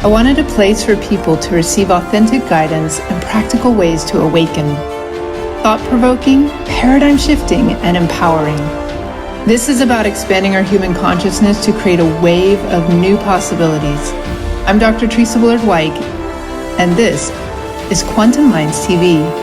I wanted a place for people to receive authentic guidance and practical ways to awaken. Thought-provoking, paradigm-shifting, and empowering. This is about expanding our human consciousness to create a wave of new possibilities. I'm Dr. Theresa Bullard, and this is Quantum Minds TV.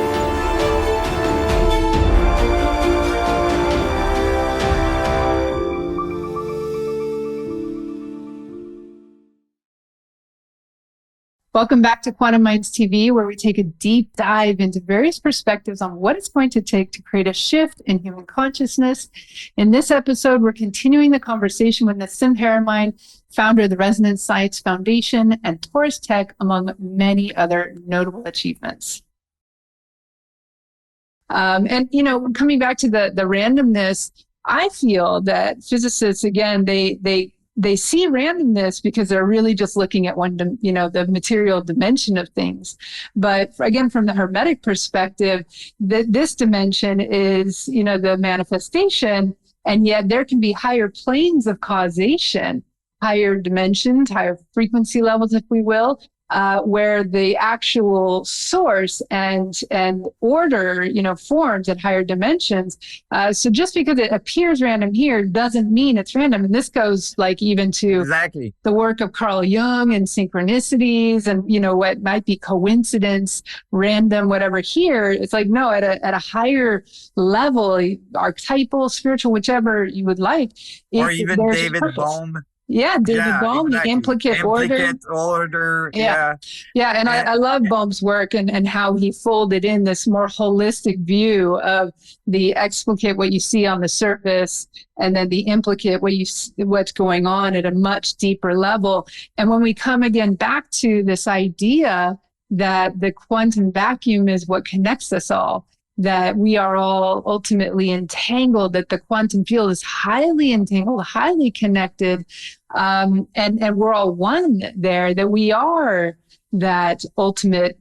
Welcome back to Quantum Minds TV, where we take a deep dive into various perspectives on what it's going to take to create a shift in human consciousness. In this episode, we're continuing the conversation with Nassim Haramein, founder of the Resonance Science Foundation and Taurus Tech, among many other notable achievements. Coming back to the randomness, I feel that physicists, again, they see randomness because they're really just looking at the material dimension of things. But again, from the Hermetic perspective, this dimension is, the manifestation, and yet there can be higher planes of causation, higher dimensions, higher frequency levels, if we will, where the actual source and order, forms at higher dimensions. So just because it appears random here doesn't mean it's random. And this goes even to exactly the work of Carl Jung and synchronicities and, what might be coincidence, random, whatever. Here, it's no, at a higher level, archetypal, spiritual, whichever you would like. Or even David Bohm. Yeah, David Bohm, exactly. The implicate order. Yeah. And I love Bohm's work and how he folded in this more holistic view of the explicate, what you see on the surface, and then the implicate, what's going on at a much deeper level. And when we come again back to this idea that the quantum vacuum is what connects us all, that we are all ultimately entangled, that the quantum field is highly entangled, highly connected, and we're all one there, that we are that ultimate,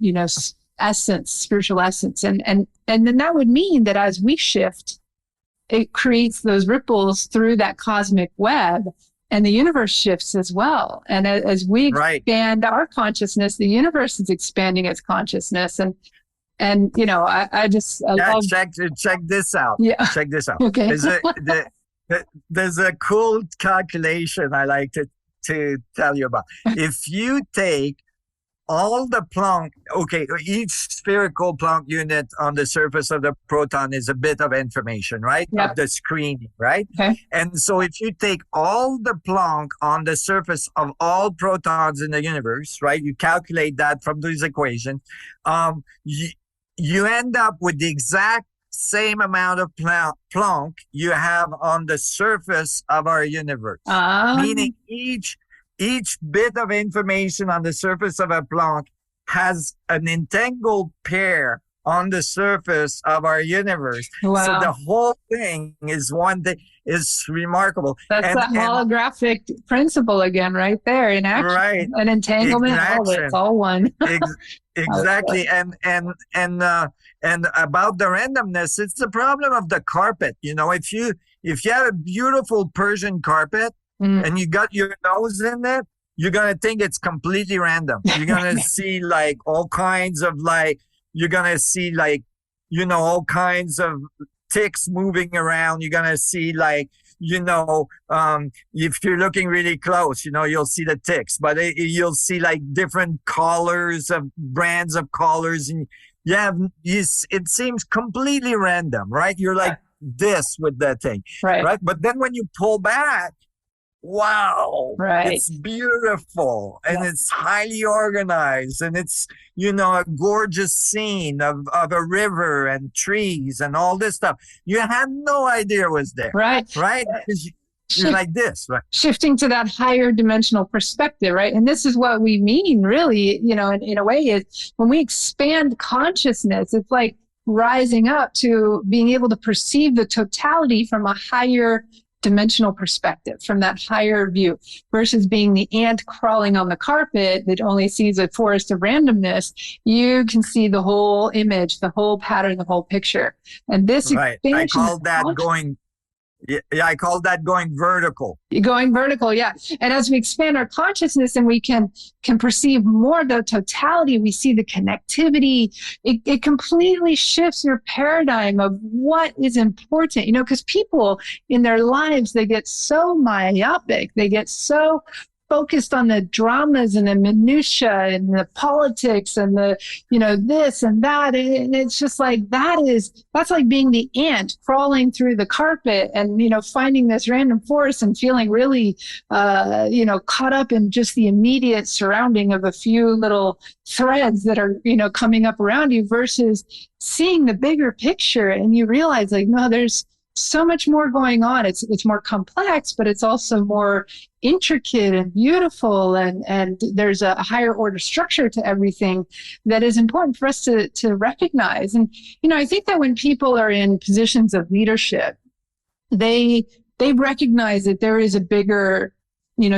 essence, spiritual essence. And then that would mean that as we shift, it creates those ripples through that cosmic web, and the universe shifts as well. And as we expand our consciousness, the universe is expanding its consciousness. And I love... check this out. Yeah. Check this out. Okay. There's a cool calculation I like to tell you about. If you take all the Planck, each spherical Planck unit on the surface of the proton is a bit of information, right? Yep. Of the screening, right? Okay. And so if you take all the Planck on the surface of all protons in the universe, right? You calculate that from these equations, you end up with the exact same amount of Planck you have on the surface of our universe. Meaning each bit of information on the surface of a Planck has an entangled pair on the surface of our universe. Wow. So the whole thing is one thing. Is remarkable. That's the holographic principle again, right there in action. Right. An entanglement, it's all one. Exactly. And about the randomness, it's the problem of the carpet. If you have a beautiful Persian carpet and you got your nose in it, you're gonna think it's completely random. You're gonna see all kinds of you're gonna see all kinds of ticks moving around. You're gonna see if you're looking really close, you'll see the ticks, but you'll see different colors of brands of colors, and it seems completely random, right? You're this with that thing, right? But then when you pull back, wow, it's beautiful, and it's highly organized, and it's a gorgeous scene of a river and trees and all this stuff. You had no idea was there, right? Because you're like this, right? Shifting to that higher dimensional perspective, right? And this is what we mean, really, in a way, is when we expand consciousness, it's like rising up to being able to perceive the totality from a higher dimensional perspective, from that higher view, versus being the ant crawling on the carpet that only sees a forest of randomness. You can see the whole image, the whole pattern, the whole picture. And this expansion, I call that going Yeah, I call that going vertical. Going vertical, yeah. And as we expand our consciousness and we can perceive more of the totality, we see the connectivity. It completely shifts your paradigm of what is important, because people in their lives, they get so myopic, they get so focused on the dramas and the minutia and the politics and the, this and that. And it's just like, that's like being the ant crawling through the carpet and, finding this random forest and feeling really, caught up in just the immediate surrounding of a few little threads that are, coming up around you versus seeing the bigger picture. And you realize like, no, there's so much more going on. It's more complex, but it's also more intricate and beautiful, and there's a higher order structure to everything that is important for us to recognize. And I think that when people are in positions of leadership, they recognize that there is a bigger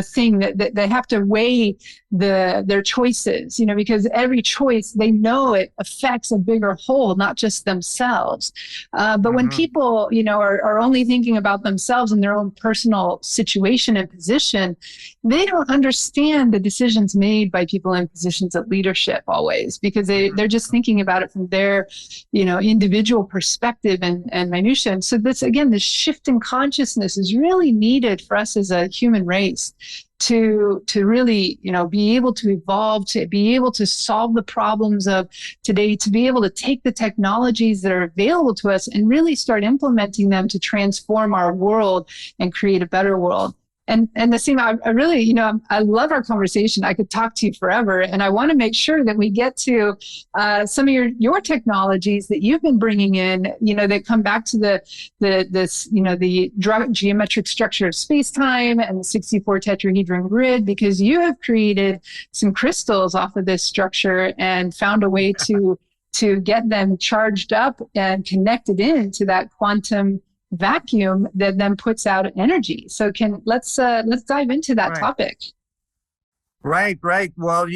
thing that they have to weigh their choices, because every choice, they know it affects a bigger whole, not just themselves. But when people, are only thinking about themselves and their own personal situation and position, they don't understand the decisions made by people in positions of leadership always, because they're just thinking about it from their, individual perspective and minutia. And so this, again, this shift in consciousness is really needed for us as a human race to really, be able to evolve, to be able to solve the problems of today, to be able to take the technologies that are available to us and really start implementing them to transform our world and create a better world. And Nassim, I really, I love our conversation. I could talk to you forever, and I want to make sure that we get to some of your technologies that you've been bringing in. That come back to the geometric structure of space-time and the 64 tetrahedron grid, because you have created some crystals off of this structure and found a way to get them charged up and connected into that quantum vacuum that then puts out energy. So let's dive into that topic. Right. Well,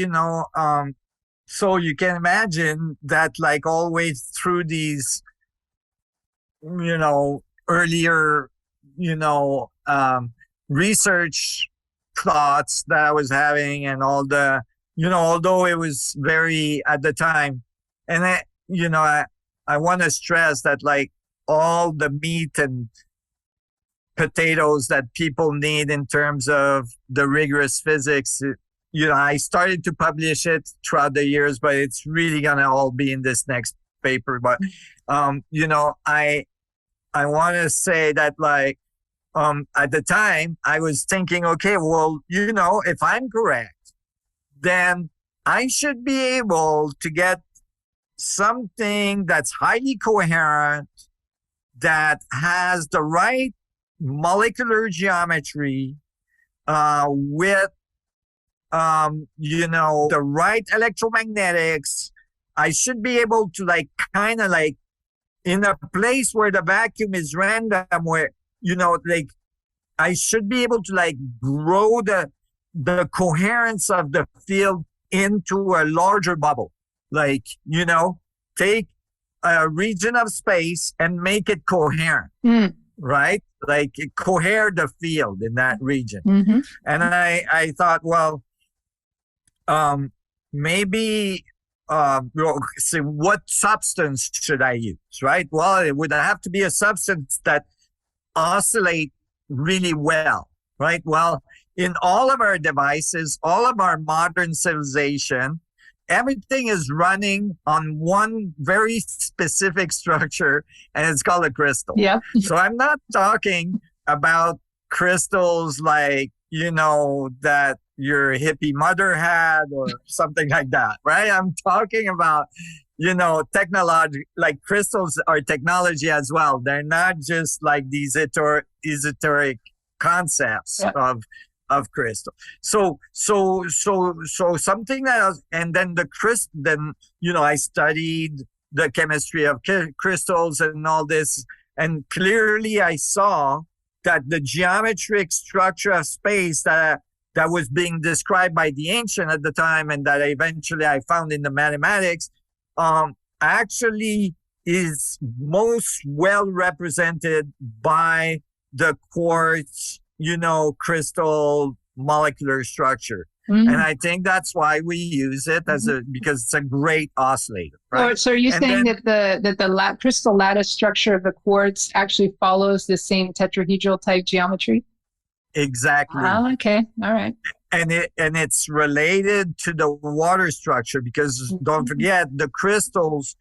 so you can imagine that like always through these, earlier, research thoughts that I was having and all the, although it was very at the time, and I want to stress that like all the meat and potatoes that people need in terms of the rigorous physics, I started to publish it throughout the years, but it's really gonna all be in this next paper. But I want to say that like at the time I was thinking, okay, well, if I'm correct, then I should be able to get something that's highly coherent, that has the right molecular geometry, with, the right electromagnetics. I should be able to like, kind of like in a place where the vacuum is random, where, like I should be able to like grow the coherence of the field into a larger bubble. Like, take a region of space and make it coherent, right? Like cohere the field in that region. Mm-hmm. And I thought, well, maybe, so what substance should I use, right? Well, it would have to be a substance that oscillate really well, right? Well, in all of our devices, all of our modern civilization, everything is running on one very specific structure, and it's called a crystal. Yeah. So I'm not talking about crystals like, that your hippie mother had or something like that, right? I'm talking about, technology, like crystals are technology as well. They're not just like these esoteric concepts of crystal. So something else, and then I studied the chemistry of crystals and all this, and clearly I saw that the geometric structure of space that was being described by the ancient at the time, and that eventually I found in the mathematics, actually is most well represented by the quartz, crystal molecular structure. Mm-hmm. And I think that's why we use it because it's a great oscillator, right? So are you saying that the crystal lattice structure of the quartz actually follows the same tetrahedral type geometry? Exactly. Oh, okay. All right. And it's related to the water structure because don't forget the crystals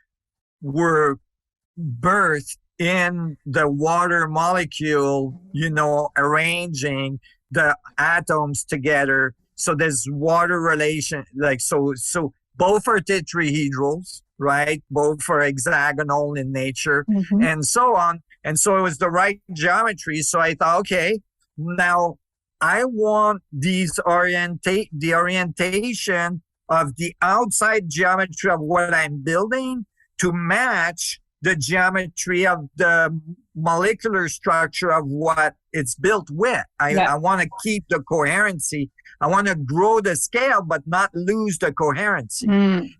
were birthed in the water molecule, arranging the atoms together. So there's water relation, so both are tetrahedrals, right? Both are hexagonal in nature and so on. And so it was the right geometry. So I thought, okay, now I want the orientation of the outside geometry of what I'm building to match the geometry of the molecular structure of what it's built with. I want to keep the coherency. I want to grow the scale, but not lose the coherency,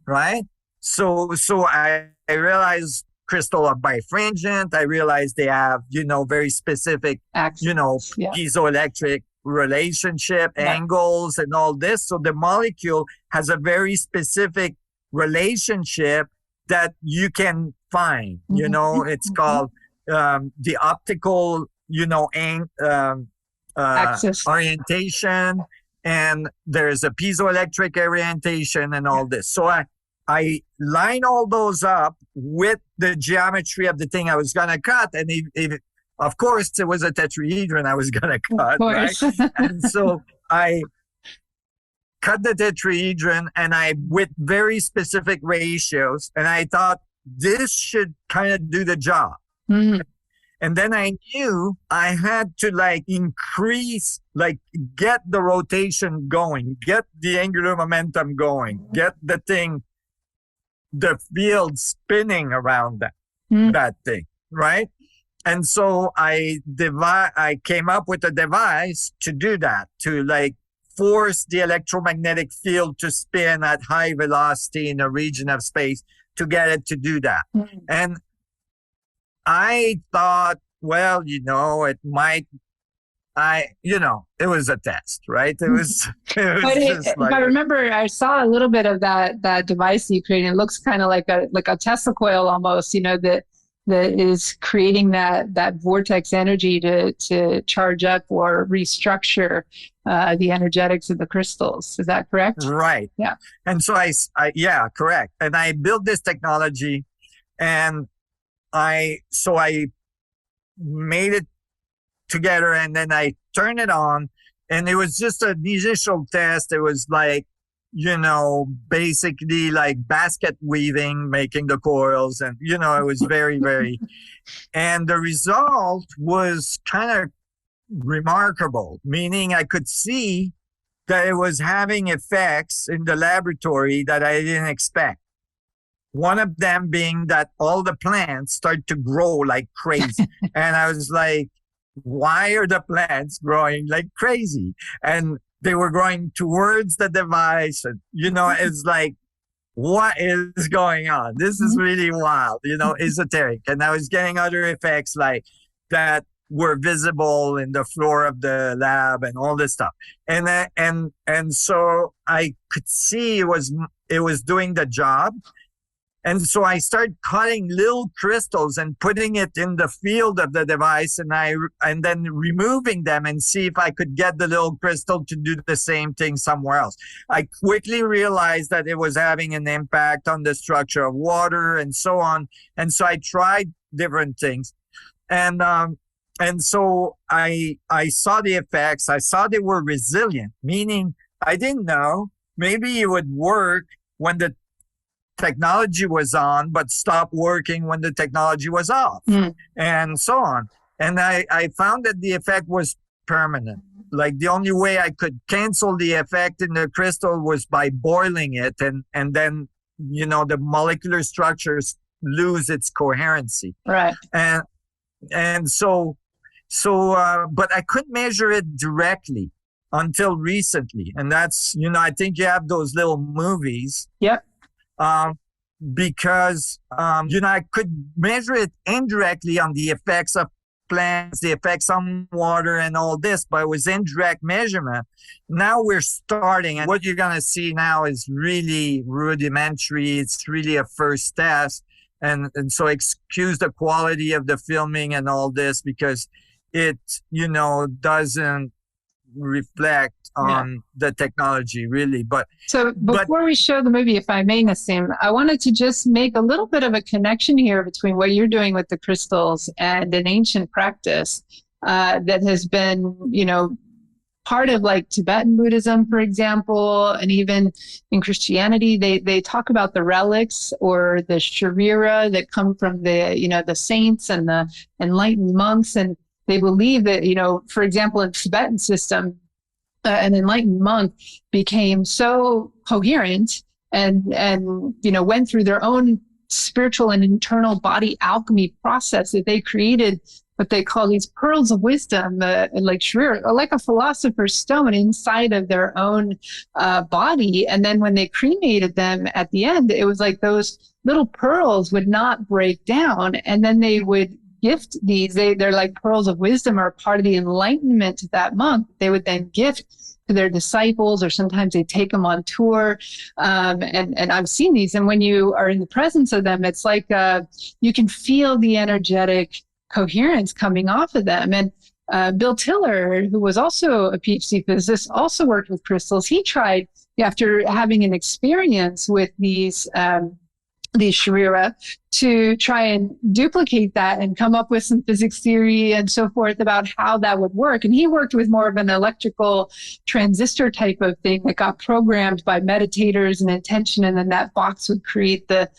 right? So I realized crystal are bifringent. I realized they have, very specific, piezoelectric relationship, angles, and all this. So the molecule has a very specific relationship that you can find. It's called the optical, axis orientation, and there's a piezoelectric orientation and all this. So I line all those up with the geometry of the thing I was going to cut. And of course, it was a tetrahedron I was going to cut, right? And so I cut the tetrahedron and with very specific ratios. And I thought this should kind of do the job. And then I knew I had to increase, get the rotation going, get the angular momentum going, get the field spinning around that thing, right? And so I came up with a device to do that, to force the electromagnetic field to spin at high velocity in a region of space to get it to do that. And I thought, well, it might, it was a test, right? It was if I remember, I saw a little bit of that device you created. It looks kind of like a Tesla coil almost, that is creating that vortex energy to charge up or restructure the energetics of the crystals. Is that correct? Right. Yeah. And so I correct. And I built this technology, and I made it together, and then I turned it on, and it was just an initial test. It was basically like basket weaving, making the coils, and it was very, very, and the result was kind of remarkable, meaning I could see that it was having effects in the laboratory that I didn't expect. One of them being that all the plants start to grow like crazy. And I was like, why are the plants growing like crazy? And they were growing towards the device. And, it's like, what is going on? This is really wild, esoteric. And I was getting other effects like that were visible in the floor of the lab and all this stuff. And so I could see it was doing the job. And so I started cutting little crystals and putting it in the field of the device, and then removing them and see if I could get the little crystal to do the same thing somewhere else. I quickly realized that it was having an impact on the structure of water and so on. And so I tried different things. And so I saw the effects. I saw they were resilient, meaning I didn't know maybe it would work when the technology was on, but stop working when the technology was off, and so on. And I found that the effect was permanent. Like the only way I could cancel the effect in the crystal was by boiling it, and then the molecular structures lose its coherency. Right. And so but I couldn't measure it directly until recently. And that's, I think you have those little movies. Yep. Because I could measure it indirectly on the effects of plants, the effects on water and all this, but it was indirect measurement. Now we're starting, and what you're going to see now is really rudimentary. It's really a first test. And so excuse the quality of the filming and all this, because it, doesn't reflect on the technology really. But so before we show the movie, if I may, Nassim, I wanted to just make a little bit of a connection here between what you're doing with the crystals and an ancient practice that has been, part of like Tibetan Buddhism, for example, and even in Christianity, they talk about the relics or the sharira that come from the saints and the enlightened monks. And they believe that, for example, in the Tibetan system, an enlightened monk became so coherent and went through their own spiritual and internal body alchemy process that they created what they call these pearls of wisdom, like sharira, like a philosopher's stone inside of their own body. And then when they cremated them at the end, it was like those little pearls would not break down, and then they would gift these. They're like pearls of wisdom, or part of the enlightenment of that monk. They would then gift to their disciples, or sometimes they take them on tour. And I've seen these. And when you are in the presence of them, it's like you can feel the energetic coherence coming off of them. And Bill Tiller, who was also a PhD physicist, also worked with crystals. He tried, after having an experience with these sharira, to try and duplicate that and come up with some physics theory and so forth about how that would work. And he worked with more of an electrical transistor type of thing that got programmed by meditators and intention, and then that box would create the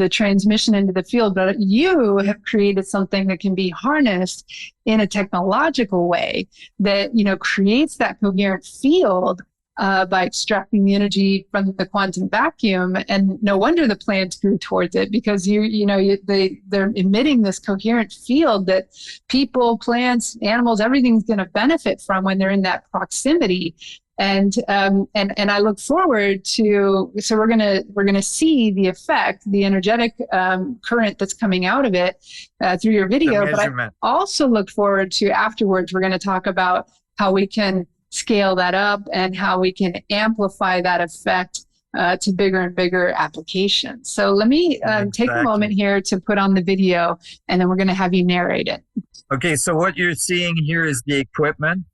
transmission into the field. But you have created something that can be harnessed in a technological way that, creates that coherent field by extracting the energy from the quantum vacuum. And no wonder the plants grew towards it, because they're emitting this coherent field that people, plants, animals, everything's going to benefit from when they're in that proximity. And I look forward to, so we're gonna see the effect, the energetic current that's coming out of it through your video. But I also look forward to, afterwards, we're going to talk about how we can scale that up and how we can amplify that effect to bigger and bigger applications. So let me take a moment here to put on the video, and then we're going to have you narrate it. Okay, so what you're seeing here is the equipment.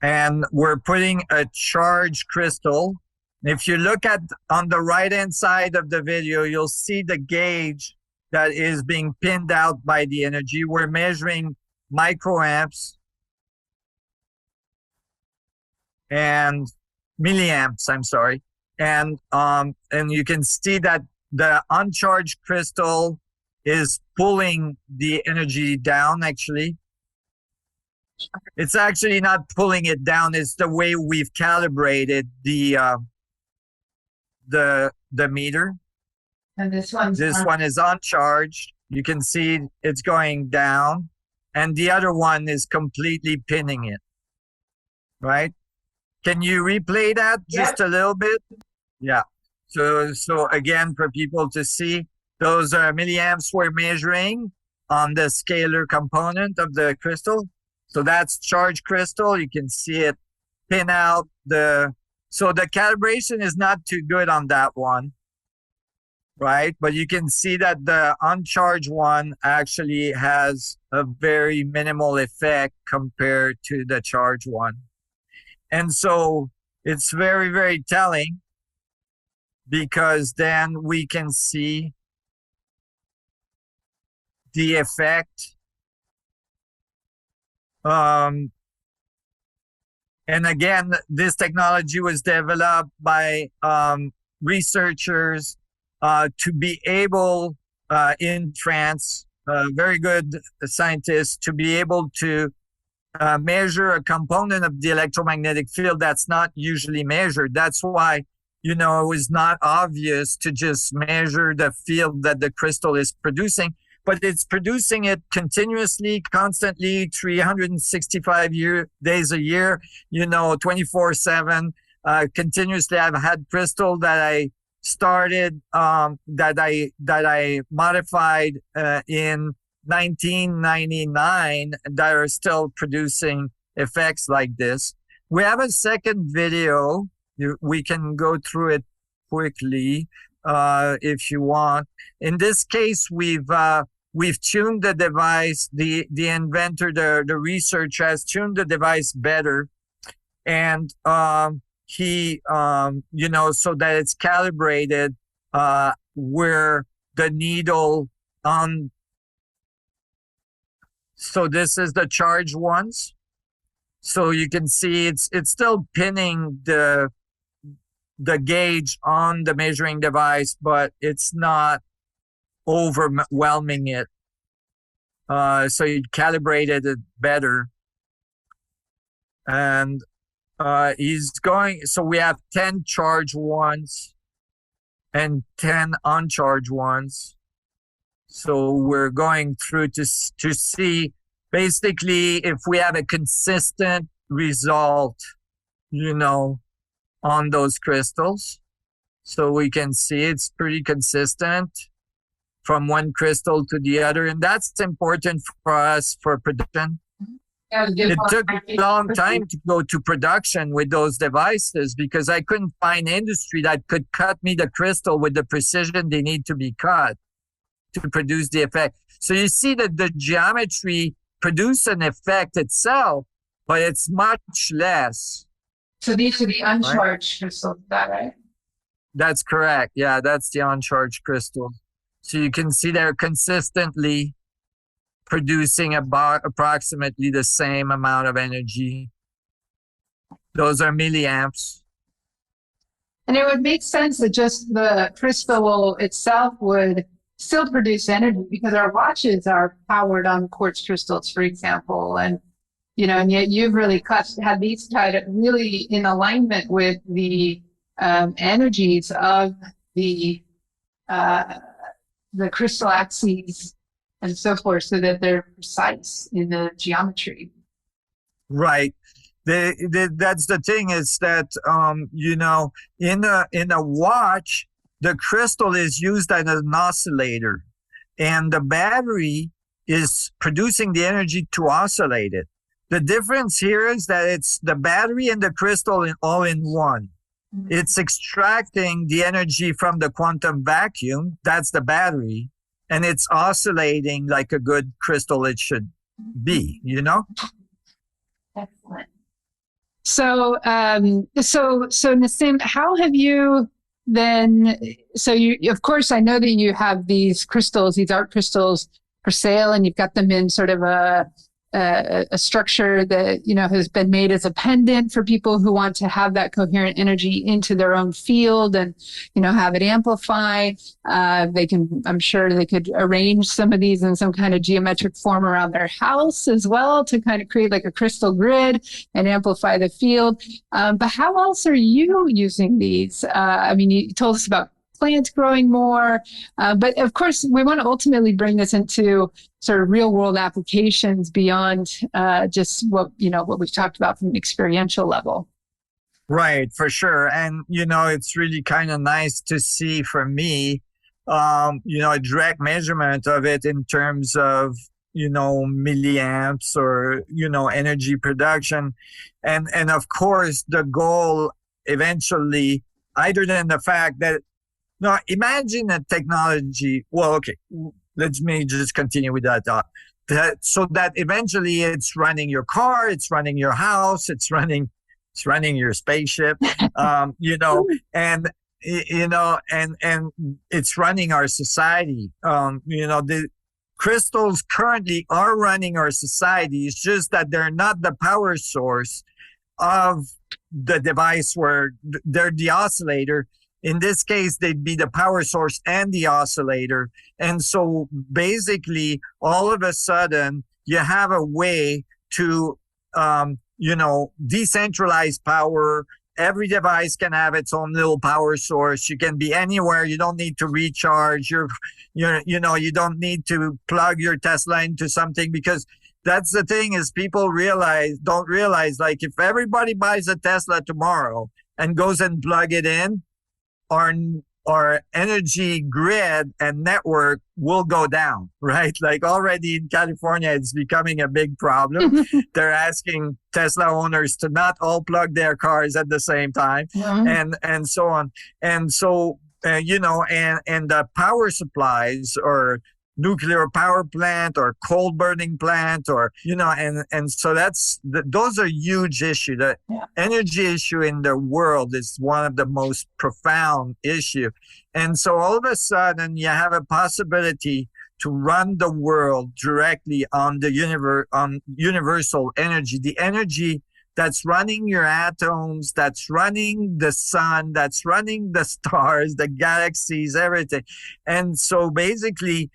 And we're putting a charged crystal. If you look at on the right-hand side of the video, you'll see the gauge that is being pinned out by the energy. We're measuring microamps and milliamps, I'm sorry. And you can see that the uncharged crystal is pulling the energy down, actually. It's actually not pulling it down. It's the way we've calibrated the meter. And this one is uncharged. You can see it's going down, and the other one is completely pinning it. Right? Can you replay that just a little bit? Yeah. So again, for people to see, those are milliamps we're measuring on the scalar component of the crystal. So that's charged crystal. You can see it pin out so the calibration is not too good on that one, right? But you can see that the uncharged one actually has a very minimal effect compared to the charged one. And so it's very, very telling, because then we can see the effect. And again, this technology was developed by researchers to be able, in France, very good scientists, to be able to measure a component of the electromagnetic field that's not usually measured. That's why, it was not obvious to just measure the field that the crystal is producing, but it's producing it continuously, constantly, 365 days a year, 24/7, continuously. I've had crystal that I started, that I modified in 1999 that are still producing effects like this. We have a second video. We can go through it quickly if you want. In this case, we've tuned the device. The inventor, the researcher has tuned the device better, and he so that it's calibrated where the needle on. So this is the charged ones. So you can see it's still pinning the gauge on the measuring device, but it's not overwhelming it. So you calibrated it better. And he's going, so we have 10 charged ones and 10 uncharged ones. So we're going through to see basically if we have a consistent result, on those crystals. So we can see it's pretty consistent from one crystal to the other. And that's important for us for production. It took a long time to go to production with those devices because I couldn't find industry that could cut me the crystal with the precision they need to be cut to produce the effect. So you see that the geometry produces an effect itself, but it's much less. So these are the uncharged crystals, is that right? That's correct. Yeah, that's the uncharged crystal. So you can see they're consistently producing about approximately the same amount of energy. Those are milliamps. And it would make sense that just the crystal itself would still produce energy because our watches are powered on quartz crystals, for example. And, and yet you've really had these tied really in alignment with the energies of the crystal axes and so forth, so that they're precise in the geometry. Right. That's the thing is that, in a watch, the crystal is used as an oscillator, and the battery is producing the energy to oscillate it. The difference here is that it's the battery and the crystal all in one. Mm-hmm. It's extracting the energy from the quantum vacuum. That's the battery. And it's oscillating like a good crystal it should be, Excellent. So Nassim, how have you then, so you, of course, I know that you have these crystals, these art crystals for sale, and you've got them in sort of a structure that, has been made as a pendant for people who want to have that coherent energy into their own field and, have it amplify. I'm sure they could arrange some of these in some kind of geometric form around their house as well to kind of create like a crystal grid and amplify the field. But how else are you using these? You told us about plants growing more, but of course we want to ultimately bring this into sort of real world applications beyond just what we've talked about from an experiential level. Right, for sure. And it's really kind of nice to see for me a direct measurement of it in terms of milliamps or energy production, and of course the goal eventually, other than the fact that now, imagine a technology. Well, okay, let me just continue with that thought. So that eventually it's running your car, it's running your house, it's running your spaceship, and it's running our society. The crystals currently are running our society. It's just that they're not the power source of the device where they're the oscillator. In this case, they'd be the power source and the oscillator. And so basically, all of a sudden, you have a way to, decentralize power. Every device can have its own little power source. You can be anywhere. You don't need to recharge. You don't need to plug your Tesla into something, because that's the thing is people don't realize, like, if everybody buys a Tesla tomorrow and goes and plug it in, our energy grid and network will go down, right? Like already in California, it's becoming a big problem. They're asking Tesla owners to not all plug their cars at the same time, and so on. And so, and the power supplies or nuclear power plant or coal burning plant or and so those are huge issue. The energy issue in the world is one of the most profound issue, and so all of a sudden you have a possibility to run the world directly on the universal energy, the energy that's running your atoms, that's running the sun, that's running the stars, the galaxies, everything. And so basically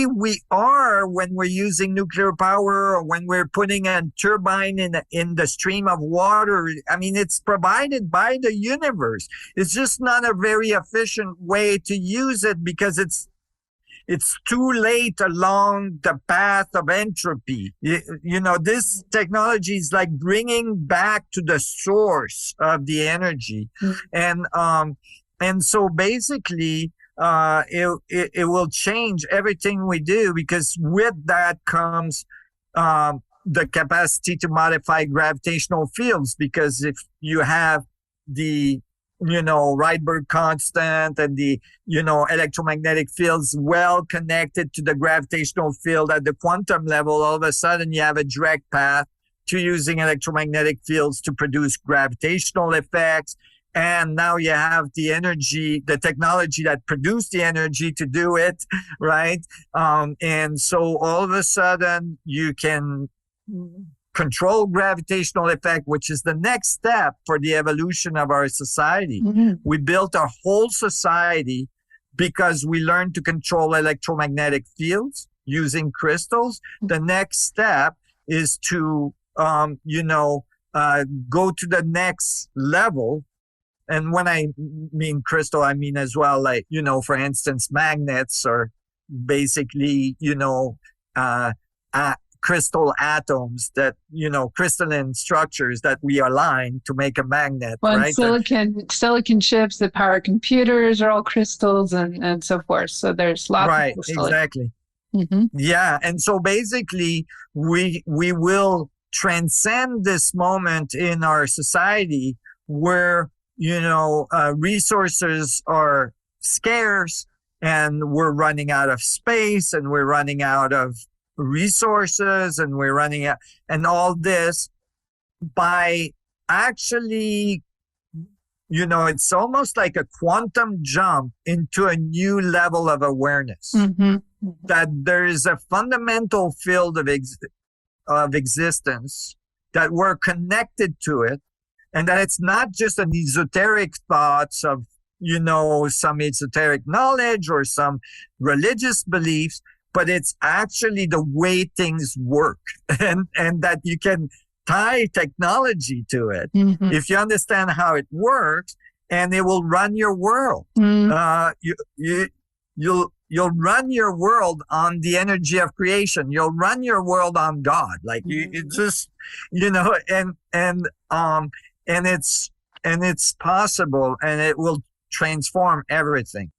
we are, when we're using nuclear power or when we're putting a turbine in the stream of water, I mean, it's provided by the universe. It's just not a very efficient way to use it because it's too late along the path of entropy. This technology is like bringing back to the source of the energy. And so basically, it will change everything we do, because with that comes the capacity to modify gravitational fields, because if you have the Rydberg constant and the electromagnetic fields well connected to the gravitational field at the quantum level, all of a sudden you have a direct path to using electromagnetic fields to produce gravitational effects. And now you have the energy, the technology that produced the energy to do it, right? And so all of a sudden you can control gravitational effect, which is the next step for the evolution of our society. We built a whole society because we learned to control electromagnetic fields using crystals. The next step is to, go to the next level. And when I mean crystal, I mean as well, like, for instance, magnets, or basically, crystal atoms that, crystalline structures that we align to make a magnet, right? Silicon chips that power computers are all crystals and so forth. So there's lots of crystals. Exactly. Yeah. And so basically we will transcend this moment in our society where resources are scarce and we're running out of space and we're running out of resources and we're running out, and all this by actually, it's almost like a quantum jump into a new level of awareness, that there is a fundamental field of existence, that we're connected to it, and that it's not just an esoteric thoughts of, some esoteric knowledge or some religious beliefs, but it's actually the way things work, and that you can tie technology to it if you understand how it works, and it will run your world. You'll run your world on the energy of creation. You'll run your world on God. Like it just, and it's possible, and it will transform everything.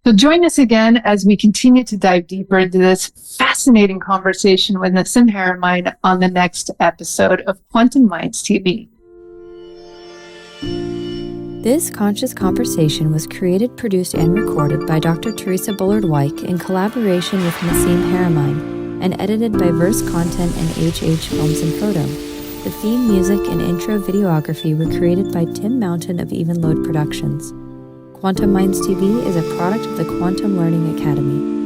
So join us again as we continue to dive deeper into this fascinating conversation with Nassim Haramein on the next episode of Quantum Minds TV. This conscious conversation was created, produced, and recorded by Dr. Theresa Bullard in collaboration with Nassim Haramein, and edited by Verse Content and HH Films and Photo. The theme music and intro videography were created by Tim Mountain of Even Load Productions. Quantum Minds TV is a product of the Quantum Learning Academy.